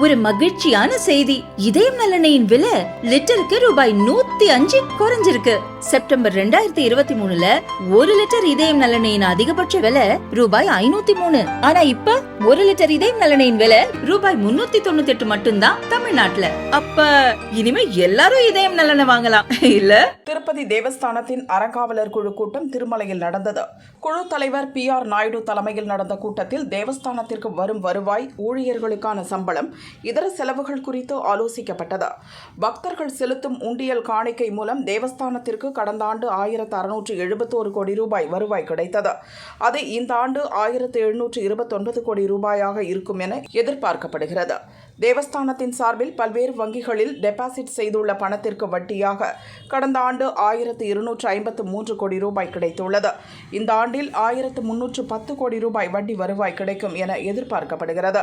ஒரு மகிழ்ச்சியான செய்தி. இதயம் நல்லெண்ணெயின் விலை லிட்டருக்கு ரூபாய் 105 குறைஞ்சிருக்கு. செப்டம்பர் 2023ல 1 லிட்டர் இதயம் நல்லெண்ணெயின் அதிகபட்ச விலை ரூபாய் 503. ஆனா இப்ப 1 லிட்டர் இதயம் நல்லெண்ணெயின் விலை ரூபாய் 398 மட்டும்தான் தமிழ்நாட்டுல. அப்ப இனிமே எல்லாரும் இதயம் நல்லெண்ணெய் வாங்கலாம் இல்ல? திருப்பதி தேவஸ்தானத்தின் அறங்காவலர் குழு கூட்டம் திருமலையில் நடந்தது. குழு தலைவர் PR நாயுடு தலைமையில் நடந்த கூட்டத்தில் தேவஸ்தானத்திற்கு வரும் வருவாய், ஊழியர்களுக்கான சம்பளம், இதர செலவுகள் குறித்து ஆலோசிக்கப்பட்டது. பக்தர்கள் செலுத்தும் உண்டியல் காணிக்கை மூலம் தேவஸ்தானத்திற்கு கடந்த ஆண்டு 1671 கோடி ரூபாய் வருவாய் கிடைத்தது. அது இந்த ஆண்டு 1729 கோடி ரூபாயாக இருக்கும் என எதிர்பார்க்கப்படுகிறது. தேவஸ்தானத்தின் சார்பில் பல்வேறு வங்கிகளில் டெபாசிட் செய்துள்ள பணத்திற்கு வட்டியாக கடந்த ஆண்டு 1253 கோடி ரூபாய் கிடைத்துள்ளது. இந்த ஆண்டில் 1310 கோடி ரூபாய் வட்டி வருவாய் கிடைக்கும் என எதிர்பார்க்கப்படுகிறது.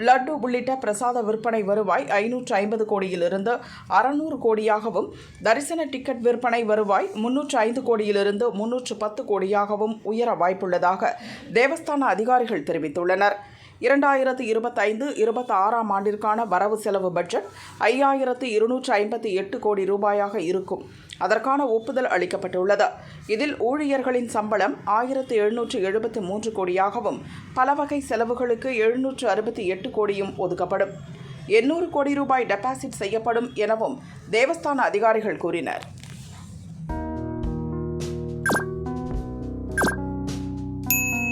லட்டு உள்ளிட்ட பிரசாத விற்பனை வருவாய் 550 கோடியிலிருந்து 600 கோடியாகவும், தரிசன டிக்கெட் விற்பனை வருவாய் 305 கோடியிலிருந்து 310 கோடியாகவும் உயர வாய்ப்புள்ளதாக தேவஸ்தான அதிகாரிகள் தெரிவித்துள்ளனர். 2025-26 ஆண்டிற்கான வரவு செலவு பட்ஜெட் 5258 கோடி ரூபாயாக இருக்கும். அதற்கான ஒப்புதல் அளிக்கப்பட்டுள்ளது. இதில் ஊழியர்களின் சம்பளம் 1773 கோடியாகவும், பல வகை செலவுகளுக்கு 768 கோடியும் ஒதுக்கப்படும். 800 கோடி ரூபாய் டெபாசிட் செய்யப்படும் எனவும் தேவஸ்தான அதிகாரிகள் கூறினர்.